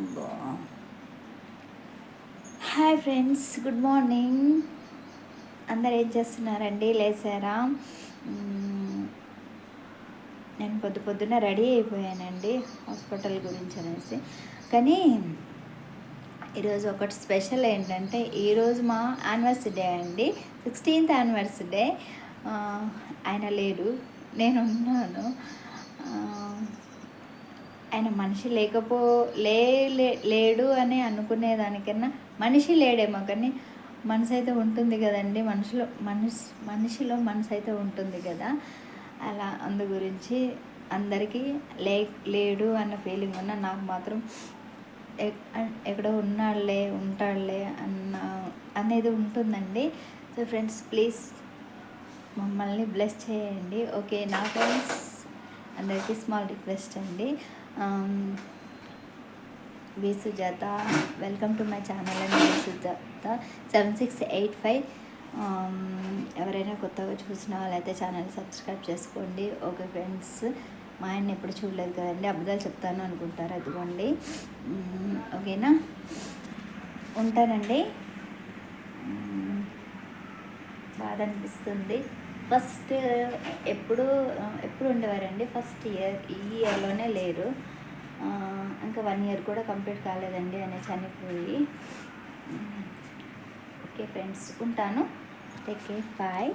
అబ్బా. Hi friends, good morning. అందరు ఏం చేస్తున్నారండి? లేచారా? నేను పొద్దున్న రెడీ అయిపోయానండి హాస్పిటల్ గురించి అనేసి. కానీ ఈరోజు ఒకటి స్పెషల్ ఏంటంటే, ఈరోజు మా యానివర్సరీ డే అండి, 16th యానివర్సరీ డే. ఆయన లేడు, నేను ఉన్నాను. ఆయన మనిషి లేడు అని అనుకునేదానికన్నా మనిషి లేడేమో, కానీ మనసు అయితే ఉంటుంది కదండి. మనిషిలో మనసు అయితే ఉంటుంది కదా. అలా అందు గురించి అందరికీ లేడు అన్న ఫీలింగ్ ఉన్న నాకు మాత్రం ఎక్కడో ఉంటాడులే అనేది ఉంటుందండి. సో ఫ్రెండ్స్, ప్లీజ్ మమ్మల్ని బ్లెస్ చేయండి, ఓకే నా ఫ్రెండ్స్. అందరికీ స్మాల్ రిక్వెస్ట్ అండి. V Sujatha, welcome to my channel అండి. వి సుజాత 7685. ఎవరైనా కొత్తగా చూసిన వాళ్ళైతే ఛానల్ సబ్స్క్రైబ్ చేసుకోండి. ఓకే ఫ్రెండ్స్, మా ఆయన్ని ఎప్పుడు చూడలేదు కదండి, అబద్ధాలు చెప్తాను అనుకుంటారు, అదిగోండి. ఓకేనా, ఉంటానండి. బాధ అనిపిస్తుంది. ఫస్ట్ ఎప్పుడు ఉండేవారండి, ఫస్ట్ ఇయర్, ఈ ఇయర్లోనే లేరు. ఇంకా 1 year కూడా కంప్లీట్ కాలేదండి అని చనిపోయి. ఓకే ఫ్రెండ్స్, ఉంటాను. Take care, bye.